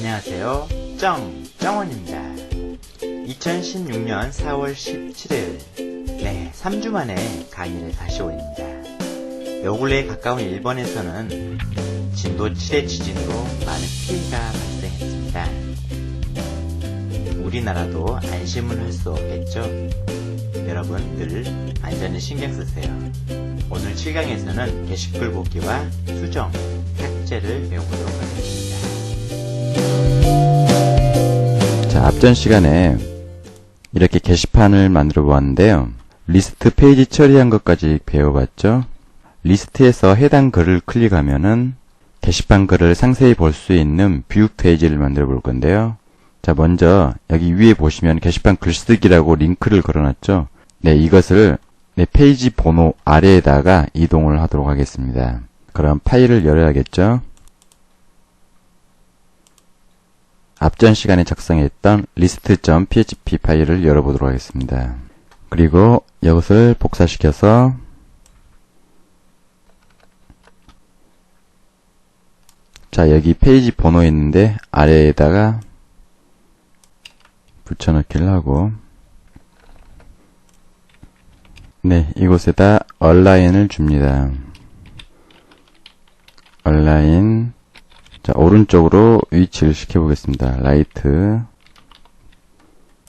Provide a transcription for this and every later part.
안녕하세요. 정원입니다. 2016년 4월 17일 3주 만에 강의를 다시 올립니다. 요 근래에 가까운 일본에서는 진도 7의 지진으로 많은 피해가 발생했습니다. 우리나라도 안심은 할 수 없겠죠? 여러분 늘 안전에 신경 쓰세요. 오늘 7강에서는 게시글 보기와 수정, 삭제를 배워보도록 하겠습니다. 자, 앞전 시간에 이렇게 게시판을 만들어 보았는데요. 리스트 페이지 처리한 것까지 배워봤죠. 리스트에서 해당 글을 클릭하면은 게시판 글을 상세히 볼 수 있는 뷰 페이지를 만들어 볼 건데요. 자, 먼저 여기 위에 보시면 게시판 글쓰기라고 링크를 걸어놨죠. 이것을 페이지 번호 아래에다가 이동을 하도록 하겠습니다. 그럼 파일을 열어야겠죠. 앞전 시간에 작성했던 list.php 파일을 열어보도록 하겠습니다. 그리고 이것을 복사시켜서 자, 여기 페이지 번호 있는데 아래에다가 붙여넣기를 하고 이곳에다 얼라인을 줍니다. 얼라인. 자, 오른쪽으로 위치를 시켜보겠습니다. 라이트.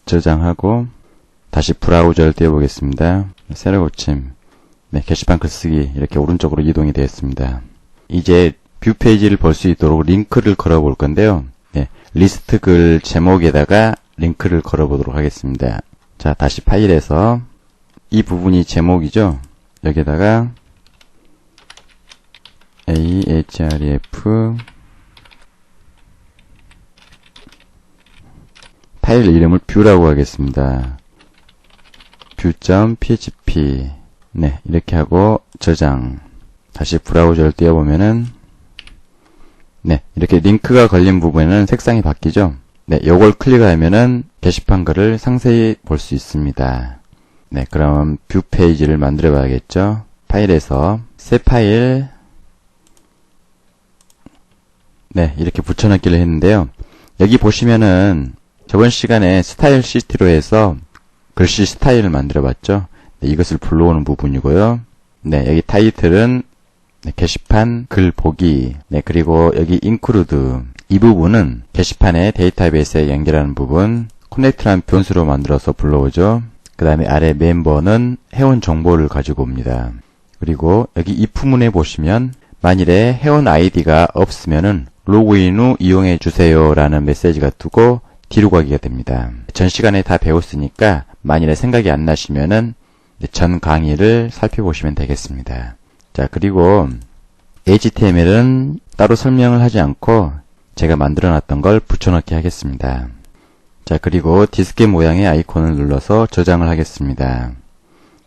저장하고, 다시 브라우저를 띄워보겠습니다. 새로 고침. 게시판 글쓰기. 이렇게 오른쪽으로 이동이 되었습니다. 이제 뷰 페이지를 볼 수 있도록 링크를 걸어 볼 건데요. 리스트 글 제목에다가 링크를 걸어 보도록 하겠습니다. 자, 다시 파일에서 이 부분이 제목이죠. 여기에다가 ahref 파일 이름을 뷰라고 하겠습니다. view.php 이렇게 하고 저장. 다시 브라우저를 띄워보면은 이렇게 링크가 걸린 부분에는 색상이 바뀌죠. 요걸 클릭하면은 게시판 글을 상세히 볼 수 있습니다. 그럼 뷰 페이지를 만들어 봐야겠죠. 파일에서 새 파일 이렇게 붙여넣기를 했는데요. 여기 보시면은 저번 시간에 스타일 시티로 해서 글씨 스타일을 만들어 봤죠. 이것을 불러오는 부분이고요. 여기 타이틀은 게시판 글 보기. 그리고 여기 include 이 부분은 게시판의 데이터베이스에 연결하는 부분. connect라는 변수로 만들어서 불러오죠. 그 다음에 아래 멤버는 회원 정보를 가지고 옵니다. 그리고 여기 if문에 보시면 만일에 회원 아이디가 없으면은 로그인 후 이용해 주세요 라는 메시지가 뜨고 뒤로 가기가 됩니다. 전 시간에 다 배웠으니까 만일에 생각이 안 나시면은 전 강의를 살펴보시면 되겠습니다. 자, 그리고 HTML은 따로 설명을 하지 않고 제가 만들어 놨던 걸 붙여넣기 하겠습니다. 자, 그리고 디스켓 모양의 아이콘을 눌러서 저장을 하겠습니다.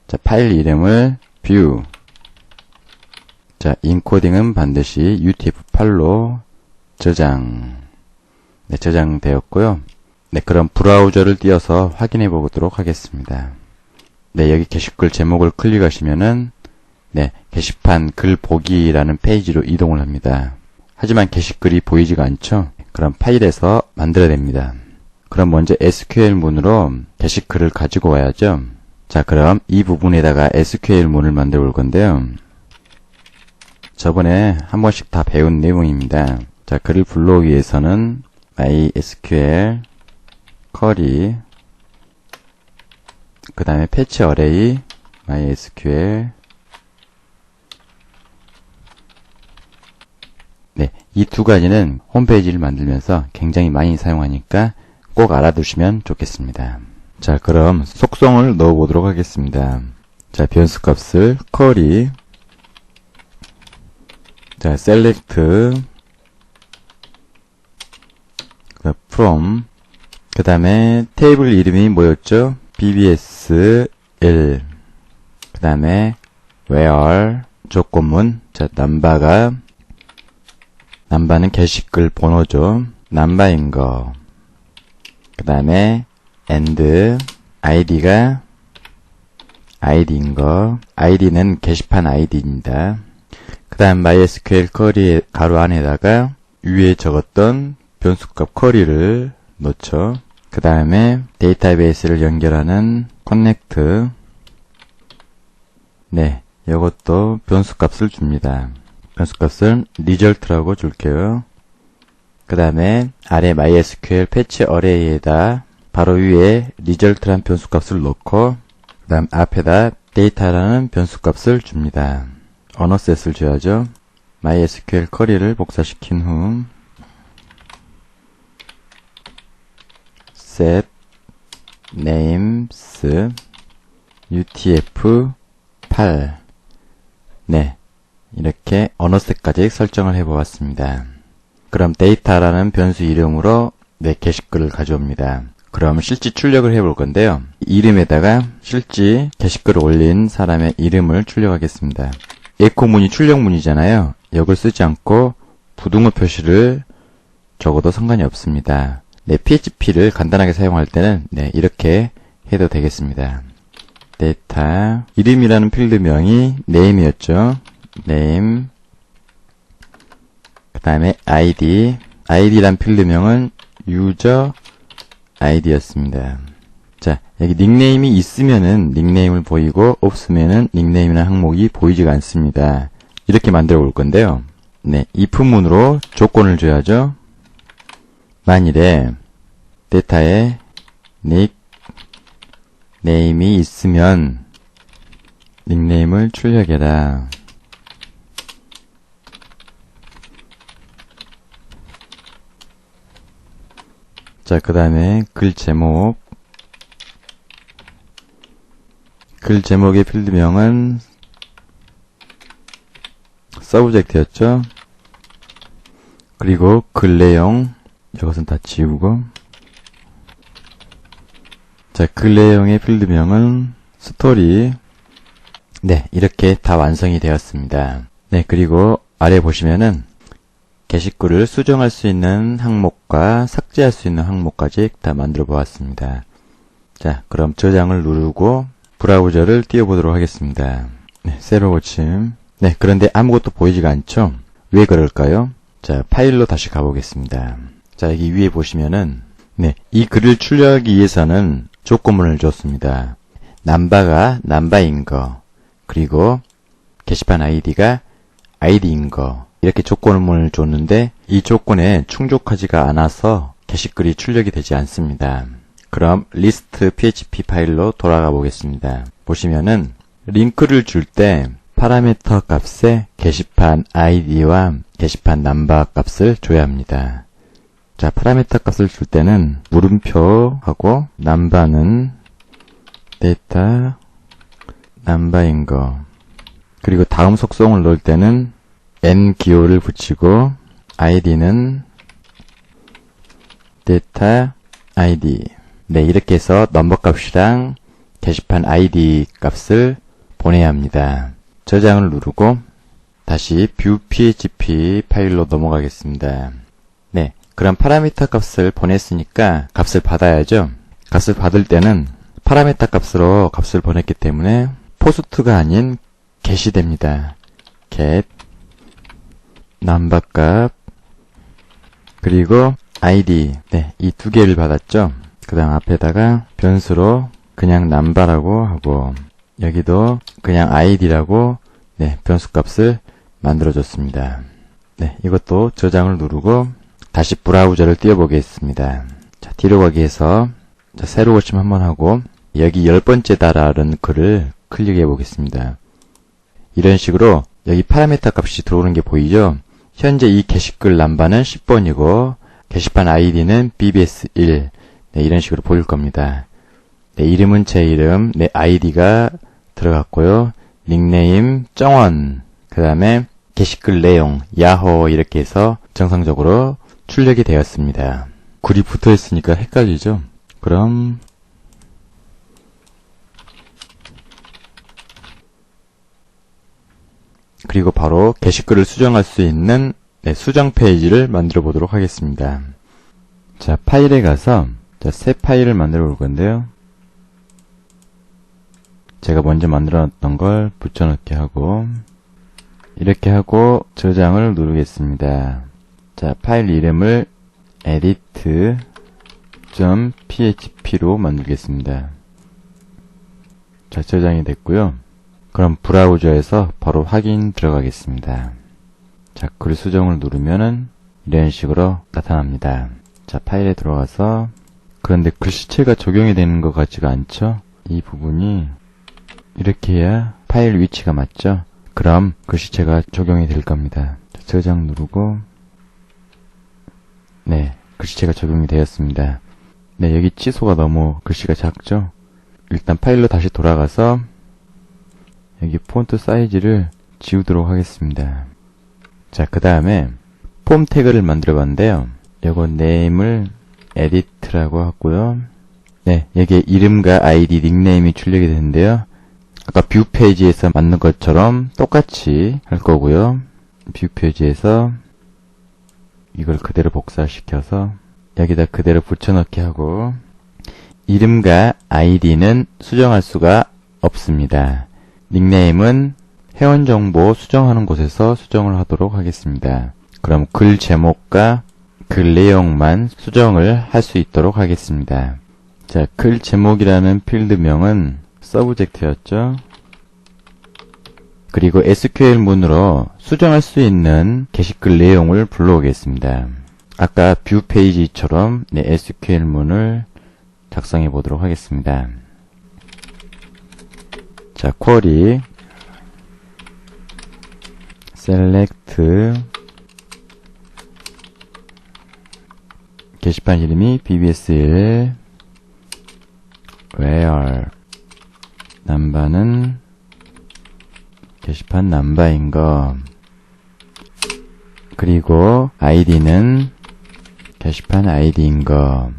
자, 파일 이름을 view. 자, 인코딩은 반드시 UTF-8로 저장. 저장되었고요. 그럼 브라우저를 띄워서 확인해 보도록 하겠습니다. 여기 게시글 제목을 클릭하시면은 게시판 글 보기라는 페이지로 이동을 합니다. 하지만 게시글이 보이지가 않죠? 그럼 파일에서 만들어야 됩니다. 그럼 먼저 SQL문으로 게시글을 가지고 와야죠. 자, 그럼 이 부분에다가 SQL문을 만들어 볼 건데요. 저번에 한 번씩 다 배운 내용입니다. 자, 글을 불러오기 위해서는 MySQL 쿼리 그 다음에 패치 어레이 MySQL 이 두 가지는 홈페이지를 만들면서 굉장히 많이 사용하니까 꼭 알아두시면 좋겠습니다. 자, 그럼 속성을 넣어 보도록 하겠습니다. 자, 변수 값을 쿼리 자, select from 그 다음에 테이블 이름이 뭐였죠? bbsl 그 다음에 where 조건문 자, 남바는 게시글 번호죠. 남바인 거. 그 다음에 and id가 id인 거. id는 게시판 id입니다. 그 다음 MySQL 쿼리 가로 안에다가 위에 적었던 변수값 쿼리를 넣죠. 그 다음에 데이터베이스를 연결하는 커넥트. 네, 이것도 변수값을 줍니다. 변수값을 result라고 줄게요. 그 다음에 아래 MySQL 패치 어레이에다 바로 위에 result란 변수값을 넣고 그 다음 앞에다 데이터라는 변수값을 줍니다. 언어셋을 줘야죠. MySQL 쿼리를 복사시킨 후 set names utf8 네, 이렇게 언어셋까지 설정을 해보았습니다. 그럼 데이터라는 변수 이름으로 게시글을 가져옵니다. 그럼 실제 출력을 해볼 건데요. 이름에다가 실제 게시글을 올린 사람의 이름을 출력하겠습니다. 에코문이 출력문이잖아요. 역을 쓰지 않고 부등호 표시를 적어도 상관이 없습니다. PHP를 간단하게 사용할 때는 이렇게 해도 되겠습니다. 데이터 이름이라는 필드명이 name이었죠. name 그 다음에 id란 필드명은 user id였습니다. 자, 여기 닉네임이 있으면은 닉네임을 보이고 없으면은 닉네임이라는 항목이 보이지가 않습니다. 이렇게 만들어 볼 건데요. if문으로 조건을 줘야죠. 만일에 데이터에 닉네임이 있으면 닉네임을 출력해라. 자, 그 다음에 글 제목의 필드명은 subject였죠. 그리고 글 내용, 이것은 다 지우고, 자, 글 내용의 필드명은 스토리. 네, 이렇게 다 완성이 되었습니다. 네, 그리고 아래 보시면은 게시글을 수정할 수 있는 항목과 삭제할 수 있는 항목까지 다 만들어 보았습니다. 자, 그럼 저장을 누르고 브라우저를 띄워보도록 하겠습니다. 네, 새로 고침. 네, 그런데 아무것도 보이지가 않죠? 왜 그럴까요? 자, 파일로 다시 가보겠습니다. 자, 여기 위에 보시면은 이 글을 출력하기 위해서는 조건문을 줬습니다. 남바가 남바인 거, 그리고 게시판 아이디가 아이디인 거, 이렇게 조건문을 줬는데 이 조건에 충족하지가 않아서 게시글이 출력이 되지 않습니다. 그럼 리스트 php 파일로 돌아가 보겠습니다. 보시면은 링크를 줄 때 파라미터 값에 게시판 아이디와 게시판 넘버 값을 줘야 합니다. 자, 파라미터 값을 줄 때는 물음표하고 넘버는 데이터 넘버인 거, 그리고 다음 속성을 넣을 때는 n 기호를 붙이고 id는 데이터 id. 네, 이렇게 해서 넘버 값이랑 게시판 id 값을 보내야 합니다. 저장을 누르고 다시 view php 파일로 넘어가겠습니다. 네, 그럼 파라미터 값을 보냈으니까 값을 받아야죠. 값을 받을 때는 파라미터 값으로 값을 보냈기 때문에 포스트가 아닌 get이 됩니다. get 넘버 값 그리고 id. 네, 이 두 개를 받았죠. 그 다음 앞에다가 변수로 그냥 넘버라고 하고 여기도 그냥 id라고 변수 값을 만들어줬습니다. 네, 이것도 저장을 누르고 다시 브라우저를 띄워보겠습니다. 자, 뒤로 가기 위해서 새로 고침 한번 하고 여기 10번째다라는 글을 클릭해 보겠습니다. 이런 식으로 여기 파라미터 값이 들어오는 게 보이죠? 현재 이 게시글 넘버는 10번이고 게시판 아이디는 bbs1. 네, 이런 식으로 보일 겁니다. 네, 이름은 제 이름, 아이디가 들어갔고요. 닉네임 정원, 그 다음에 게시글 내용 야호 이렇게 해서 정상적으로 출력이 되었습니다. 글이 붙어 있으니까 헷갈리죠? 그럼 그리고 바로 게시글을 수정할 수 있는 수정 페이지를 만들어 보도록 하겠습니다. 자, 파일에 가서 새 파일을 만들어 볼 건데요. 제가 먼저 만들어 놨던 걸 붙여넣기 하고 이렇게 하고 저장을 누르겠습니다. 자, 파일 이름을 edit.php로 만들겠습니다. 자, 저장이 됐고요. 그럼 브라우저에서 바로 확인 들어가겠습니다. 자, 글 수정을 누르면은 이런 식으로 나타납니다. 자, 파일에 들어가서, 그런데 글씨체가 적용이 되는 것 같지가 않죠? 이 부분이 이렇게 해야 파일 위치가 맞죠? 그럼 글씨체가 적용이 될 겁니다. 자, 저장 누르고, 네, 글씨체가 적용이 되었습니다. 네, 여기 취소가 너무 글씨가 작죠? 일단 파일로 다시 돌아가서 여기 폰트 사이즈를 지우도록 하겠습니다. 자, 그 다음에 폼 태그를 만들어 봤는데요. 요거 name을 edit라고 하고요. 네, 여기에 이름과 아이디, 닉네임이 출력이 되는데요. 아까 뷰 페이지에서 만든 것처럼 똑같이 할 거고요. 뷰 페이지에서 이걸 그대로 복사시켜서 여기다 그대로 붙여넣기 하고, 이름과 아이디는 수정할 수가 없습니다. 닉네임은 회원 정보 수정하는 곳에서 수정을 하도록 하겠습니다. 그럼 글 제목과 글 내용만 수정을 할 수 있도록 하겠습니다. 자, 글 제목이라는 필드명은 서브젝트였죠. 그리고 SQL문으로 수정할 수 있는 게시글 내용을 불러오겠습니다. 아까 뷰 페이지처럼 SQL문을 작성해 보도록 하겠습니다. 자, query select 게시판 이름이 bbs1 where 남바는 게시판 남바인 거, 그리고 id는 게시판 id인 거,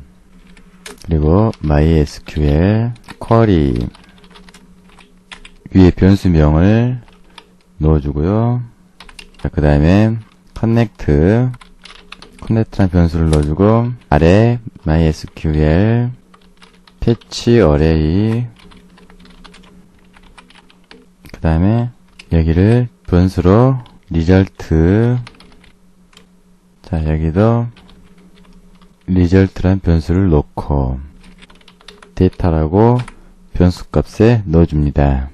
그리고 MySQL query 위에 변수명을 넣어주고요. 자, 그 다음에 connect란 변수를 넣어주고, 아래 MySQL 패치 array, 그 다음에 여기를 변수로 result, 자, 여기도 result란 변수를 넣고 데이터라고 변수 값에 넣어줍니다.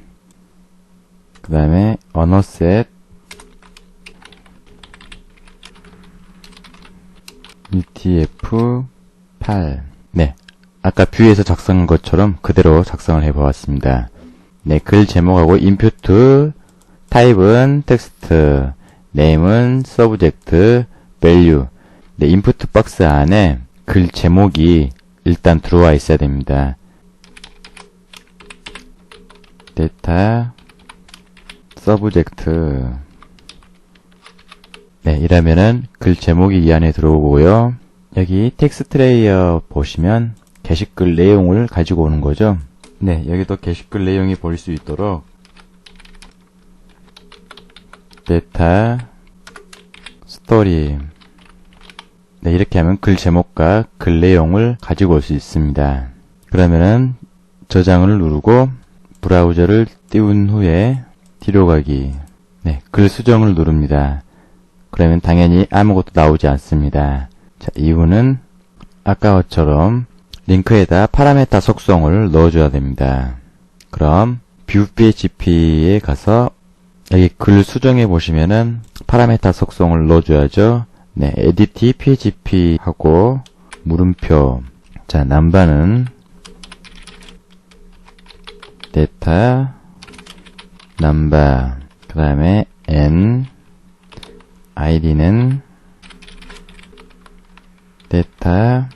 그 다음에 언어셋 utf8. 네, 아까 뷰에서 작성한 것처럼 그대로 작성을 해보았습니다. 네, 글 제목하고 input 타입은 텍스트, name은 subject, value. 네, 인푸트 박스 안에 글 제목이 일단 들어와 있어야 됩니다. 데이터 서브젝트. 네, 이러면은 글 제목이 이 안에 들어오고요. 여기 텍스트 레이어 보시면 게시글 내용을 가지고 오는 거죠. 네, 여기도 게시글 내용이 보일 수 있도록 데이터 스토리. 네, 이렇게 하면 글 제목과 글 내용을 가지고 올 수 있습니다. 그러면은 저장을 누르고 브라우저를 띄운 후에 뒤로 가기. 네, 글 수정을 누릅니다. 그러면 당연히 아무것도 나오지 않습니다. 자, 이유는 아까처럼 링크에다 파라메타 속성을 넣어줘야 됩니다. 그럼 뷰 PHP에 가서 여기 글 수정해 보시면은 파라메타 속성을 넣어줘야죠. 네, edit php 하고 물음표. 자, 남바는 데이터 남바. 그 다음에 n id는 데이터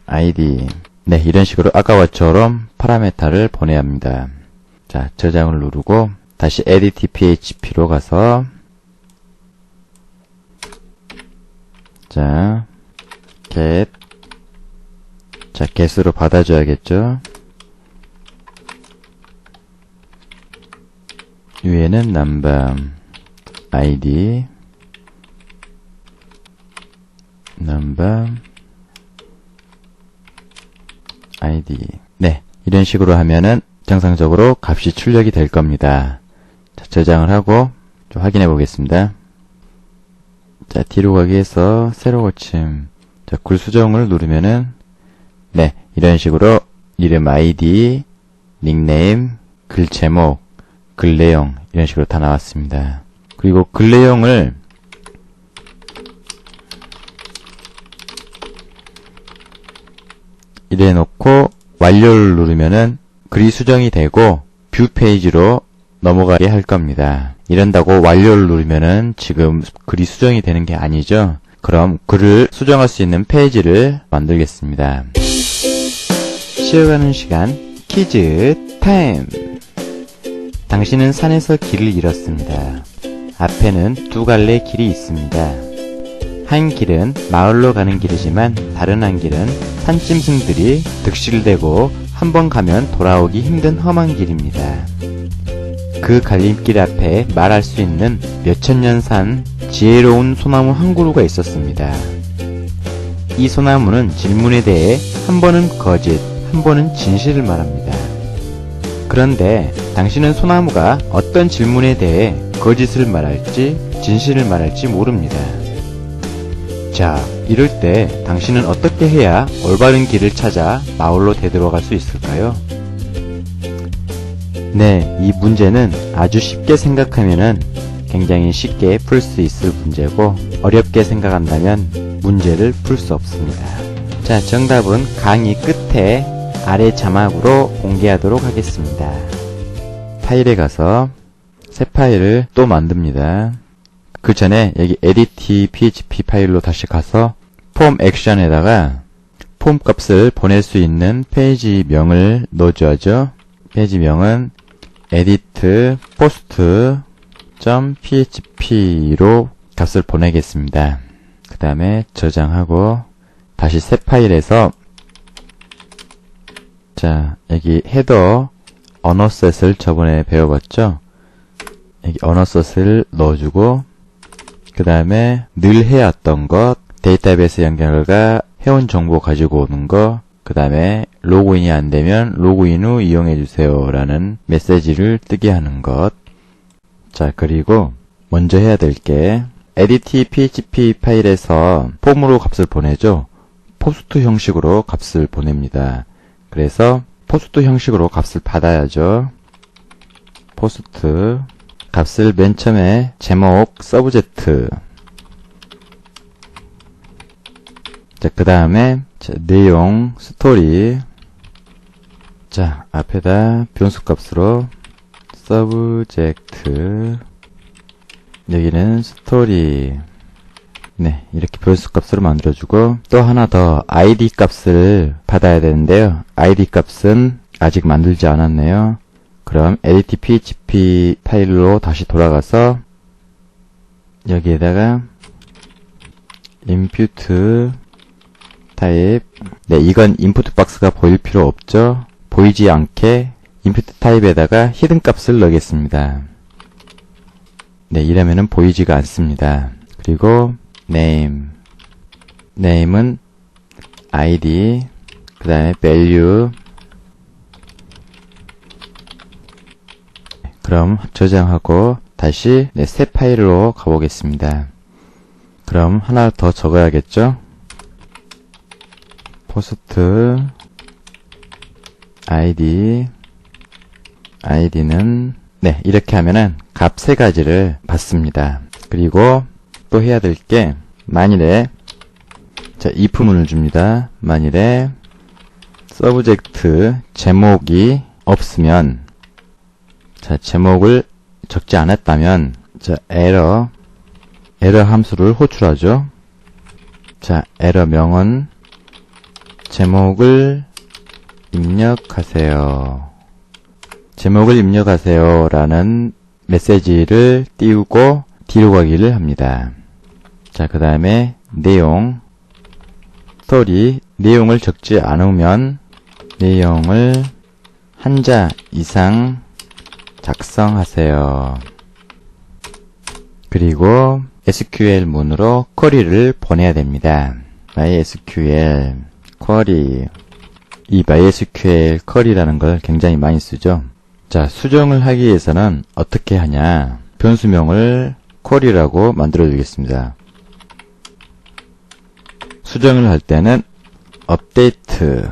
id. 네, 이런 식으로 아까와처럼 파라메타를 보내야 합니다. 자, 저장을 누르고 다시 edit php로 가서 자, get. 자, get으로 받아줘야겠죠. 위에는 number, id, number, id. 네, 이런 식으로 하면은 정상적으로 값이 출력이 될 겁니다. 자, 저장을 하고 좀 확인해 보겠습니다. 자, 뒤로 가기 해서 세로 고침. 자, 글 수정을 누르면은, 네, 이런 식으로 이름 아이디, 닉네임, 글 제목, 글 내용, 이런 식으로 다 나왔습니다. 그리고 글 내용을 이래 놓고 완료를 누르면은 글이 수정이 되고 뷰 페이지로 넘어가게 할 겁니다. 이런다고 완료를 누르면은 지금 글이 수정이 되는 게 아니죠. 그럼 글을 수정할 수 있는 페이지를 만들겠습니다. 쉬어가는 시간 퀴즈 타임. 당신은 산에서 길을 잃었습니다. 앞에는 두 갈래 길이 있습니다. 한 길은 마을로 가는 길이지만 다른 한 길은 산짐승들이 득실되고 한번 가면 돌아오기 힘든 험한 길입니다. 그 갈림길 앞에 말할 수 있는 몇천년 산 지혜로운 소나무 한 그루가 있었습니다. 이 소나무는 질문에 대해 한 번은 거짓, 한 번은 진실을 말합니다. 그런데 당신은 소나무가 어떤 질문에 대해 거짓을 말할지 진실을 말할지 모릅니다. 자, 이럴 때 당신은 어떻게 해야 올바른 길을 찾아 마을로 되돌아갈 수 있을까요? 네, 이 문제는 아주 쉽게 생각하면은 굉장히 쉽게 풀 수 있을 문제고 어렵게 생각한다면 문제를 풀 수 없습니다. 자, 정답은 강의 끝에 아래 자막으로 공개하도록 하겠습니다. 파일에 가서 새 파일을 또 만듭니다. 그 전에 여기 edit php 파일로 다시 가서 폼 액션에다가 폼 값을 보낼 수 있는 페이지 명을 넣어줘야죠. 페이지 명은 edit post.php로 값을 보내겠습니다. 그 다음에 저장하고 다시 새 파일에서 자, 여기 헤더 언어셋을 저번에 배워봤죠? 여기 언어셋을 넣어주고 그 다음에 늘 해왔던 것, 데이터베이스 연결과 해온 정보 가지고 오는 거, 그 다음에 로그인이 안되면 로그인 후 이용해주세요 라는 메시지를 뜨게 하는 것. 자, 그리고 먼저 해야 될 게 edit php 파일에서 폼으로 값을 보내죠. 포스트 형식으로 값을 보냅니다. 그래서 포스트 형식으로 값을 받아야죠. 포스트 값을 맨 처음에 제목 서브젝트, 자, 그 다음에 내용 스토리, 자, 앞에다 변수 값으로 서브젝트, 여기는 스토리. 네, 이렇게 변수 값으로 만들어주고 또 하나 더 id 값을 받아야 되는데요. id 값은 아직 만들지 않았네요. 그럼 edit php 파일로 다시 돌아가서 여기에다가 input type, 네, 이건 input 박스가 보일 필요 없죠. 보이지 않게 input type에다가 히든 값을 넣겠습니다. 네, 이러면은 보이지가 않습니다. 그리고 name은 id, 그 다음에 value. 그럼 저장하고 다시 새 파일로 가보겠습니다. 그럼 하나 더 적어야겠죠? post id는 네, 이렇게 하면은 값 세 가지를 받습니다. 그리고 또 해야 될 게 만일에 자, if문을 줍니다. 만일에 subject 제목이 없으면, 자, 제목을 적지 않았다면, 자, 에러 함수를 호출하죠. 자, 에러 명은 제목을 입력하세요. 제목을 입력하세요 라는 메시지를 띄우고 뒤로 가기를 합니다. 자, 그 다음에 내용 스토리, 내용을 적지 않으면 내용을 한자 이상 작성하세요. 그리고 SQL 문으로 쿼리를 보내야 됩니다. MySQL 쿼리. 이 MySQL 쿼리라는 걸 굉장히 많이 쓰죠. 자, 수정을 하기 위해서는 어떻게 하냐? 변수명을 쿼리라고 만들어 주겠습니다. 수정을 할 때는 업데이트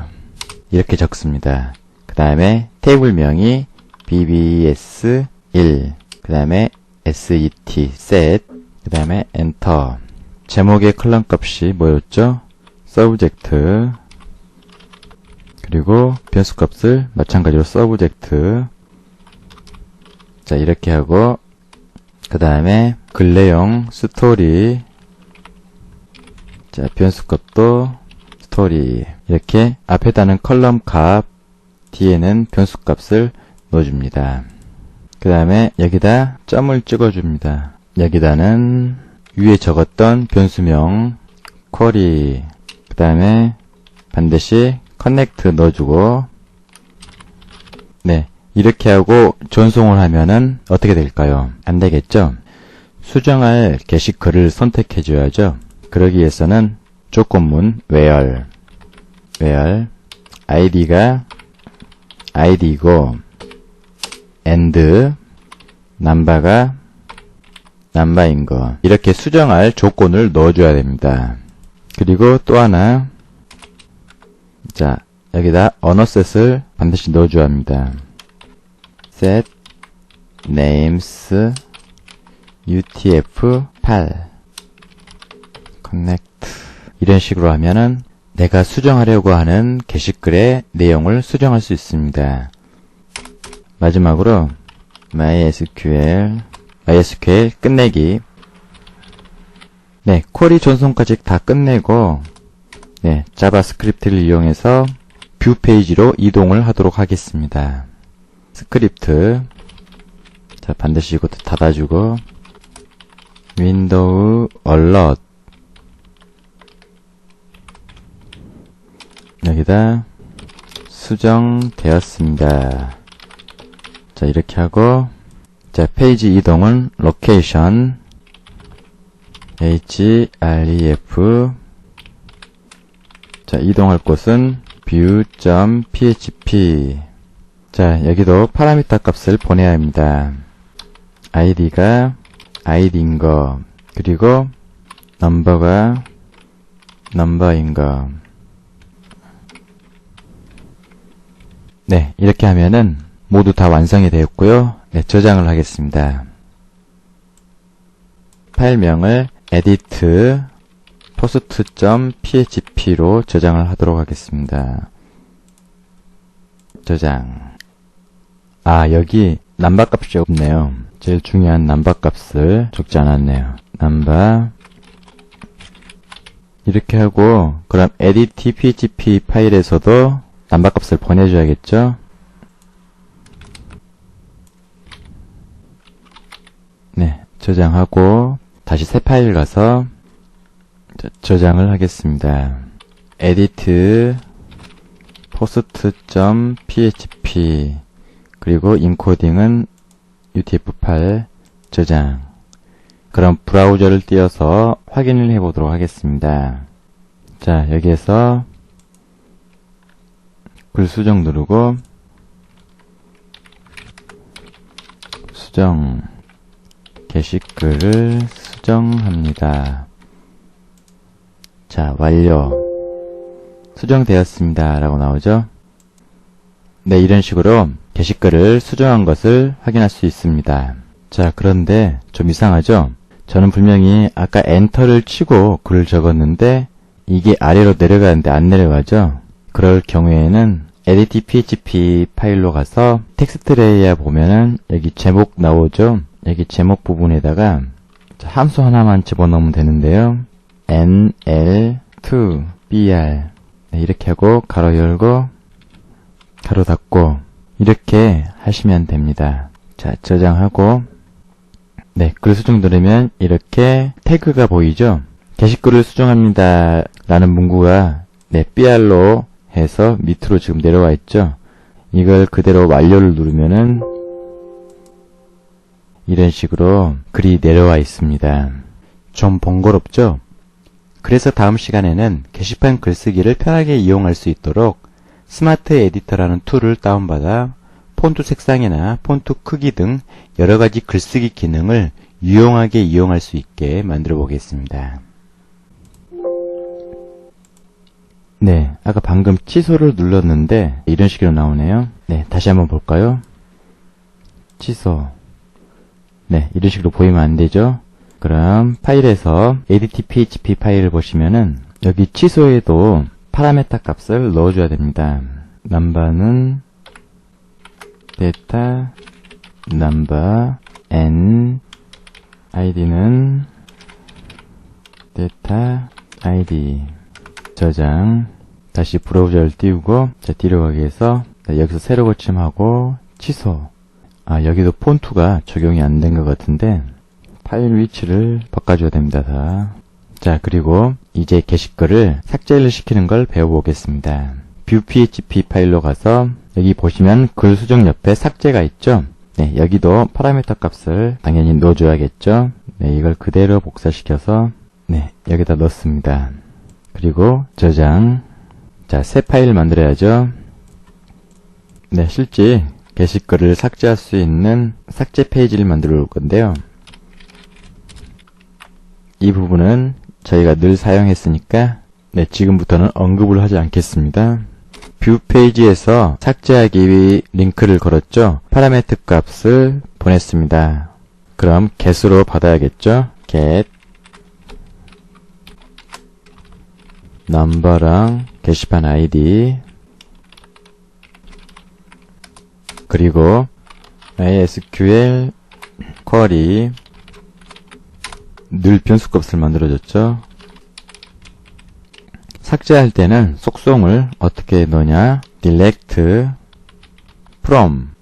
이렇게 적습니다. 그 다음에 테이블명이 bbs1 그 다음에 set set 그 다음에 엔터. 제목의 컬럼 값이 뭐였죠? subject 그리고 변수 값을 마찬가지로 subject. 자, 이렇게 하고 그 다음에 글 내용 스토리. 자, 변수 값도 스토리. 이렇게 앞에다는 컬럼 값, 뒤에는 변수 값을 넣어줍니다. 그 다음에 여기다 점을 찍어줍니다. 여기다는 위에 적었던 변수명 쿼리. 그 다음에 반드시 커넥트 넣어주고, 네, 이렇게 하고 전송을 하면은 어떻게 될까요? 안 되겠죠? 수정할 게시글을 선택해줘야죠. 그러기 위해서는 조건문 where id가 id이고 and number가 number인 거, 이렇게 수정할 조건을 넣어줘야 됩니다. 그리고 또 하나, 자, 여기다 언어셋을 반드시 넣어줘야 합니다. set names utf8 connect. 이런 식으로 하면은 내가 수정하려고 하는 게시글의 내용을 수정할 수 있습니다. 마지막으로 MySQL 끝내기. 네, 쿼리 전송까지 다 끝내고, 네, 자바스크립트를 이용해서 뷰 페이지로 이동을 하도록 하겠습니다. 스크립트. 자, 반드시 이것도 닫아주고, 윈도우 얼럿. 여기다 수정되었습니다. 자, 이렇게 하고, 자, 페이지 이동은 로케이션 href. 자, 이동할 곳은 view.php. 자, 여기도 파라미터 값을 보내야 합니다. id가 id인 거, 그리고 number가 number인 거. 네, 이렇게 하면은 모두 다 완성이 되었고요. 네, 저장을 하겠습니다. 파일명을 edit post.php로 저장을 하도록 하겠습니다. 저장. 아, 여기 넘버 값이 없네요. 제일 중요한 넘버 값을 적지 않았네요. 넘버. 이렇게 하고, 그럼 edit php 파일에서도 넘버 값을 보내줘야겠죠? 네, 저장하고 다시 새 파일 가서 저장을 하겠습니다. edit post.php 그리고 인코딩은 utf8 저장. 그럼 브라우저를 띄워서 확인을 해보도록 하겠습니다. 자, 여기에서 글 수정 누르고 수정 게시글을 수정합니다. 자, 완료. 수정되었습니다 라고 나오죠. 네, 이런 식으로 게시글을 수정한 것을 확인할 수 있습니다. 자, 그런데 좀 이상하죠? 저는 분명히 아까 엔터를 치고 글을 적었는데 이게 아래로 내려가는데 안 내려가죠? 그럴 경우에는 edit php 파일로 가서 텍스트 레이어 보면은 여기 제목 나오죠? 여기 제목 부분에다가 함수 하나만 집어넣으면 되는데요. nl2br. 네, 이렇게 하고 가로 열고 가로 닫고 이렇게 하시면 됩니다. 자, 저장하고, 네, 글 수정 누르면 이렇게 태그가 보이죠? 게시글을 수정합니다 라는 문구가, 네, br로 해서 밑으로 지금 내려와 있죠? 이걸 그대로 완료를 누르면은 이런 식으로 글이 내려와 있습니다. 좀 번거롭죠? 그래서 다음 시간에는 게시판 글쓰기를 편하게 이용할 수 있도록 스마트 에디터라는 툴을 다운받아 폰트 색상이나 폰트 크기 등 여러가지 글쓰기 기능을 유용하게 이용할 수 있게 만들어 보겠습니다. 네, 아까 방금 취소를 눌렀는데 이런 식으로 나오네요. 네, 다시 한번 볼까요? 취소. 네, 이런 식으로 보이면 안 되죠? 그럼 파일에서 adt.php 파일을 보시면은 여기 취소에도 파라메타 값을 넣어줘야 됩니다. 넘버는 데이터 넘버 n id는 데이터 id 저장 다시 브라우저를 띄우고 자 뒤로 가기 위해서 여기서 새로 고침하고 취소. 아 여기도 폰트가 적용이 안 된 것 같은데 파일 위치를 바꿔줘야 됩니다. 다. 자 그리고 이제 게시글을 삭제를 시키는 걸 배워보겠습니다. view.php 파일로 가서 여기 보시면 글 수정 옆에 삭제가 있죠. 네 여기도 파라미터 값을 당연히 넣어줘야겠죠. 네 이걸 그대로 복사시켜서 네 여기다 넣습니다. 그리고 저장. 자 새 파일 만들어야죠. 네 실제 게시글을 삭제할 수 있는 삭제 페이지를 만들어 올 건데요. 이 부분은 저희가 늘 사용했으니까 네 지금부터는 언급을 하지 않겠습니다. 뷰 페이지에서 삭제하기 위해 링크를 걸었죠. 파라메트 값을 보냈습니다. 그럼 get으로 받아야겠죠. get 넘버랑 게시판 아이디 그리고 MySQL 쿼리 늘 변수값을 만들어줬죠. 삭제할 때는 속성을 어떻게 넣냐 delete from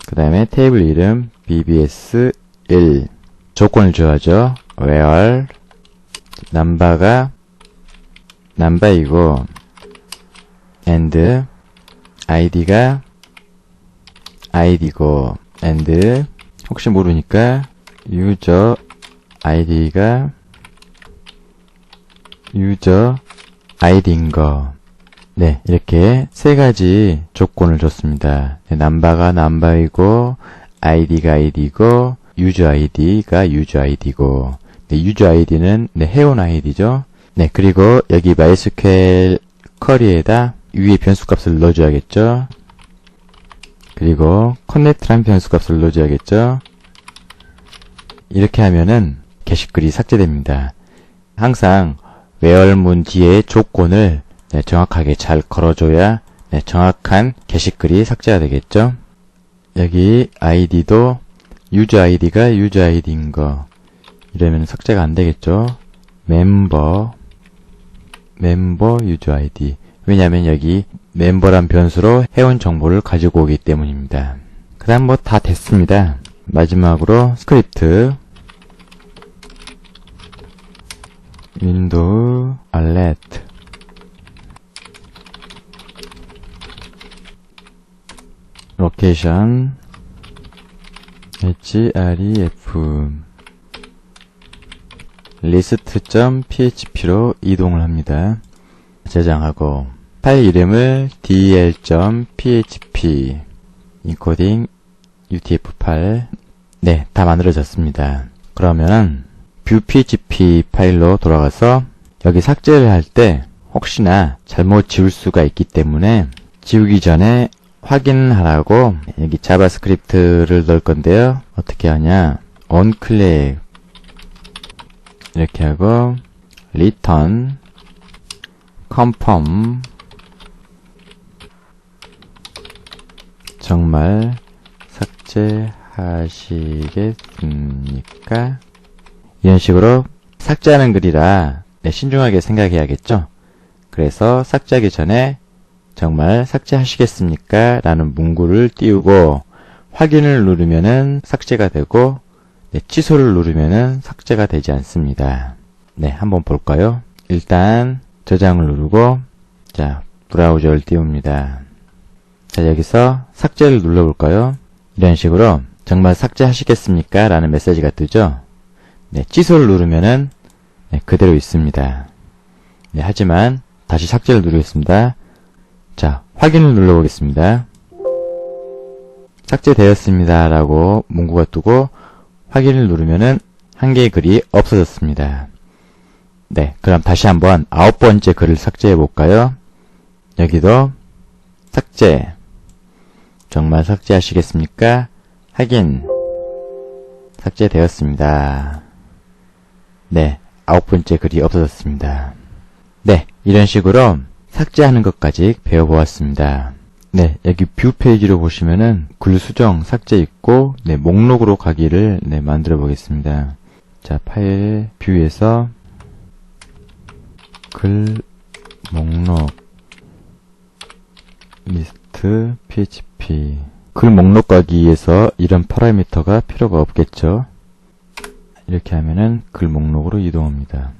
그 다음에 테이블 이름 bbs1 조건을 줘야죠. where 넘버가 넘버이고 and id가 id고 and 혹시 모르니까 user id가 user id인 거. 네, 이렇게 세 가지 조건을 줬습니다. 네, 넘버가 넘버이고 id가 id고 user id가 user id고 네, user id는 네, 회원 id죠. 네, 그리고 여기 MySQL 쿼리에다 위에 변수값을 넣어줘야겠죠. 그리고 connect란 변수값을 넣어줘야겠죠. 이렇게 하면은 게시글이 삭제됩니다. 항상 where 문 뒤에 조건을 네, 정확하게 잘 걸어줘야 네, 정확한 게시글이 삭제가 되겠죠. 여기 id도 user id가 user id인 거 이러면 삭제가 안 되겠죠. 멤버 user id 왜냐하면 여기 멤버란 변수로 회원 정보를 가지고 오기 때문입니다. 그 다음 뭐 다 됐습니다. 마지막으로 스크립트 윈도우 alert location href list.php로 이동을 합니다. 저장하고 파일 이름을 dl.php encoding utf8 네, 다 만들어졌습니다. 그러면 view.php 파일로 돌아가서 여기 삭제를 할 때 혹시나 잘못 지울 수가 있기 때문에 지우기 전에 확인하라고 여기 자바스크립트를 넣을 건데요. 어떻게 하냐 onClick 이렇게 하고 return confirm 정말 삭제하시겠습니까? 이런 식으로 삭제하는 글이라 네, 신중하게 생각해야겠죠? 그래서 삭제하기 전에 정말 삭제하시겠습니까? 라는 문구를 띄우고 확인을 누르면은 삭제가 되고 네, 취소를 누르면은 삭제가 되지 않습니다. 네, 한번 볼까요? 일단 저장을 누르고 자, 브라우저를 띄웁니다. 자, 여기서 삭제를 눌러볼까요? 이런 식으로 정말 삭제하시겠습니까? 라는 메시지가 뜨죠? 네, 취소를 누르면은 네, 그대로 있습니다. 네, 하지만 다시 삭제를 누르겠습니다. 자, 확인을 눌러보겠습니다. 삭제되었습니다. 라고 문구가 뜨고 확인을 누르면은 한 개의 글이 없어졌습니다. 네, 그럼 다시 한번 9번째 글을 삭제해 볼까요? 여기도 삭제. 정말 삭제하시겠습니까? 확인. 삭제되었습니다. 네, 9번째 글이 없어졌습니다. 네, 이런 식으로 삭제하는 것까지 배워보았습니다. 네, 여기 뷰 페이지로 보시면은 글 수정 삭제 있고, 네, 목록으로 가기를 네, 만들어 보겠습니다. 자, 파일 뷰에서 글 목록 리스트 php 글 목록 가기에서 이런 파라미터가 필요가 없겠죠. 이렇게 하면은 글 목록으로 이동합니다.